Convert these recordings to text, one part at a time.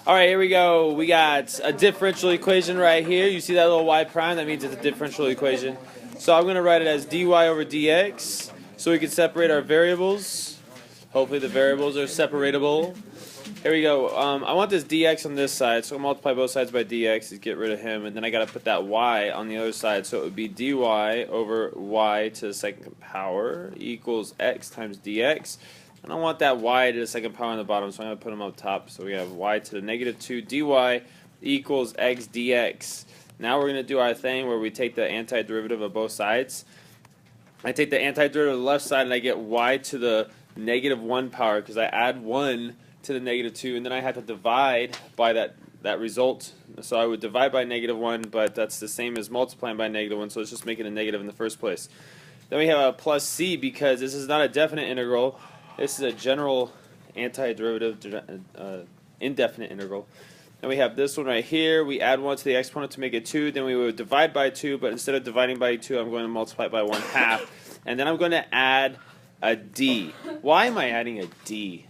All right, here we go. We got a differential equation right here. You see that little y prime? That means it's a differential equation. So I'm going to write it as dy over dx so we can separate our variables. Hopefully the variables are separatable. Here we go. I want this dx on this side, so I'll multiply both sides by dx to get rid of him, and then I got to put that y on the other side, so it would be dy over y to the second power equals x times dx. And I want that y to the second power on the bottom, so I'm going to put them up top. So we have y to the negative 2 dy equals x dx. Now we're going to do our thing where we take the antiderivative of both sides. I take the antiderivative of the left side and I get y to the negative 1 power because I add 1 to the negative 2, and then I have to divide by that result. So I would divide by negative 1, but that's the same as multiplying by negative 1, so it's just making a negative in the first place. Then we have a plus c because this is not a definite integral. This is a general antiderivative, indefinite integral. And we have this one right here. We add 1 to the exponent to make it 2. Then we would divide by 2, but instead of dividing by 2, I'm going to multiply it by 1/2. And then I'm going to add a d. Why am I adding a d?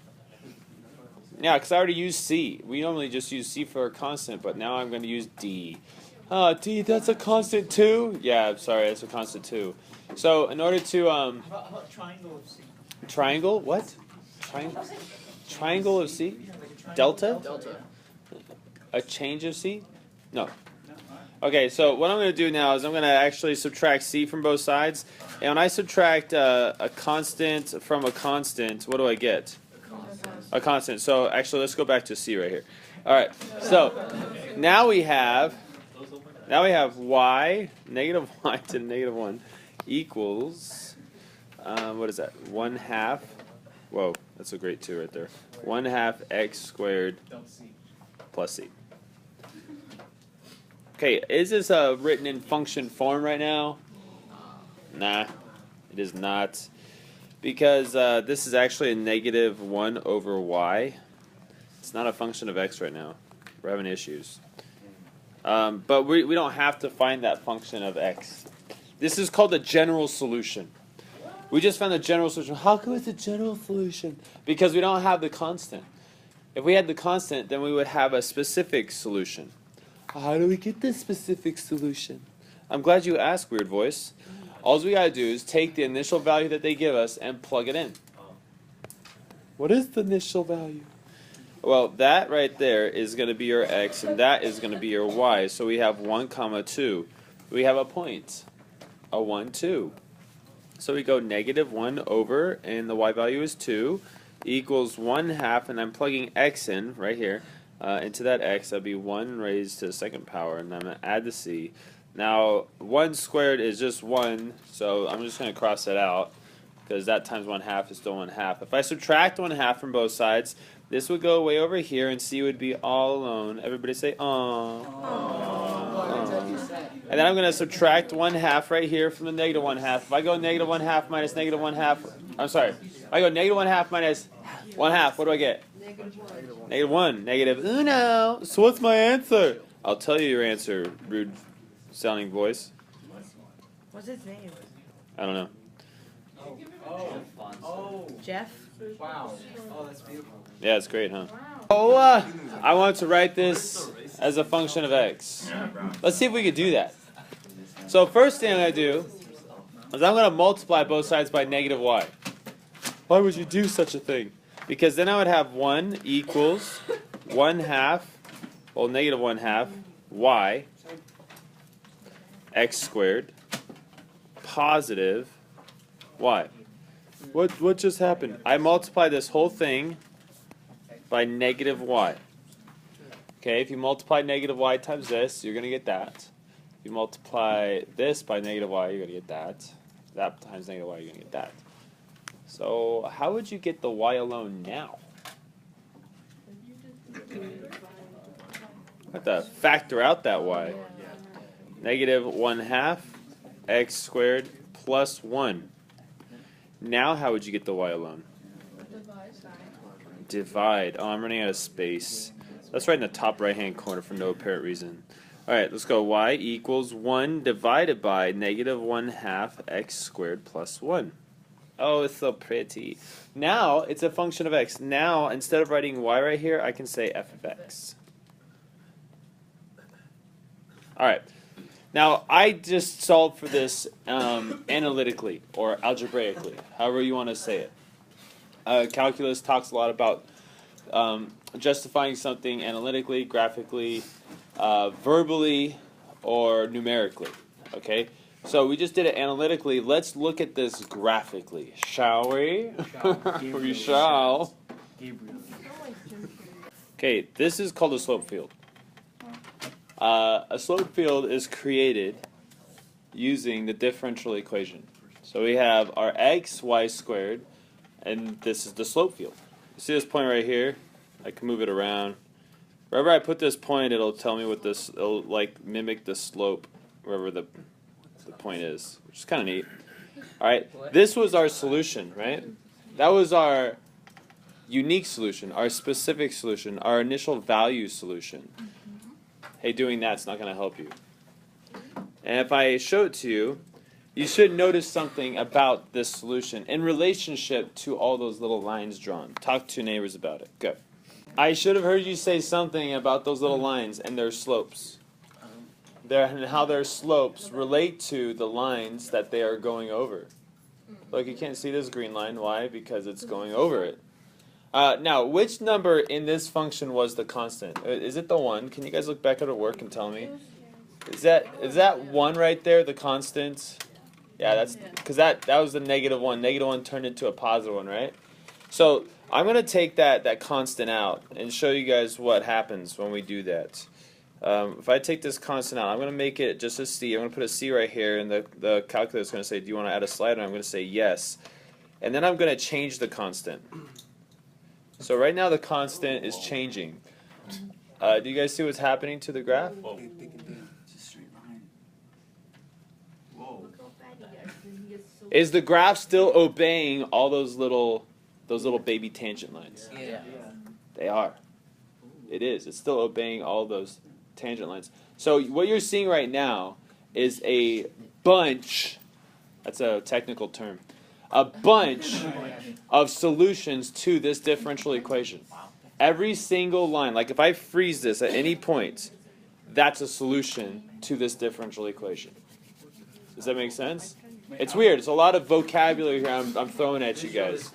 Yeah, because I already used c. We normally just use c for a constant, but now I'm going to use d. Oh, d, that's a constant too? Yeah, I'm sorry, that's a constant too. So in order to... How about triangle of c? Triangle? What? Triangle of c? Delta? Delta. A change of c? No. Okay, so what I'm going to do now is I'm going to actually subtract c from both sides. And when I subtract a constant from a constant, what do I get? A constant. So actually, let's go back to c right here. All right. So now we have y, negative y to negative 1 equals... what is that? 1/2. Whoa, that's a great 2 right there. 1/2 x squared plus c. Okay, is this written in function form right now? Nah, it is not. Because this is actually a negative 1 over y. It's not a function of x right now. We're having issues. But we don't have to find that function of x. This is called the general solution. We just found the general solution. How come it's a general solution? Because we don't have the constant. If we had the constant, then we would have a specific solution. How do we get this specific solution? I'm glad you asked, Weird Voice. All we gotta do is take the initial value that they give us and plug it in. What is the initial value? Well, that right there is going to be your x, and that is going to be your y. So we have 1, 2. We have a point. A 1, 2. So we go negative 1 over, and the y value is 2, equals 1/2, and I'm plugging x in right here. Into that x, that'll be 1 raised to the second power, and I'm going to add the c. Now, 1 squared is just 1, so I'm just going to cross that out, because that times 1/2 is still 1/2. If I subtract 1/2 from both sides, this would go way over here, and c would be all alone. Everybody say, aww. And then I'm going to subtract 1/2 right here from the negative 1/2. If I go negative 1/2 minus negative 1/2, I'm sorry. If I go negative 1/2 minus 1/2, what do I get? Negative 1. Negative uno. So what's my answer? I'll tell you your answer, rude sounding voice. What's his name? I don't know. Jeff? Wow. Oh, that's beautiful. Yeah, it's great, huh? Oh, I want to write this as a function of x. Let's see if we can do that. So first thing I'm going to do is I'm going to multiply both sides by negative y. Why would you do such a thing? Because then I would have 1 equals 1/2, well, negative 1/2, y, x squared, positive y. What just happened? I multiplied this whole thing by negative y. Okay, if you multiply negative y times this, you're going to get that. If you multiply this by negative y, you're going to get that. That times negative y, you're going to get that. So how would you get the y alone now? I have to factor out that y. Negative 1/2 x squared plus 1. Now how would you get the y alone? Divide. Oh, I'm running out of space. That's right in the top right-hand corner for no apparent reason. All right, let's go. Y equals 1 divided by negative 1/2 x squared plus 1. Oh, it's so pretty. Now, it's a function of x. Now, instead of writing y right here, I can say f of x. All right. Now, I just solved for this analytically or algebraically, however you want to say it. Calculus talks a lot about justifying something analytically, graphically, verbally, or numerically. Okay? So we just did it analytically. Let's look at this graphically, shall we? We shall. Okay, this is called a slope field. A slope field is created using the differential equation. So we have our x, y squared, and this is the slope field. You see this point right here? I can move it around. Wherever I put this point, it'll tell me what this, it'll like mimic the slope wherever the point is, which is kind of neat. All right, this was our solution, right? That was our unique solution, our specific solution, our initial value solution. Hey, doing that's not going to help you. And if I show it to you, you should notice something about this solution in relationship to all those little lines drawn. Talk to your neighbors about it. Go. I should have heard you say something about those little lines and their slopes. And how their slopes relate to the lines that they are going over. Look, you can't see this green line. Why? Because it's going over it. Now, which number in this function was the constant? Is it the 1? Can you guys look back at our work and tell me? Is that 1 right there, the constant? Yeah, that's because that was the negative 1. Negative 1 turned into a positive 1, right? So I'm going to take that constant out and show you guys what happens when we do that. If I take this constant out, I'm going to make it just a c. I'm going to put a c right here, and the calculator is going to say, do you want to add a slider? And I'm going to say yes. And then I'm going to change the constant. So right now the constant is changing. Do you guys see what's happening to the graph? Is the graph still obeying all those little baby tangent lines? Yeah. They are. It is. It's still obeying all those tangent lines. So what you're seeing right now is a bunch, that's a technical term, a bunch of solutions to this differential equation. Every single line, like if I freeze this at any point, that's a solution to this differential equation. Does that make sense? It's weird. It's a lot of vocabulary here I'm throwing at you guys.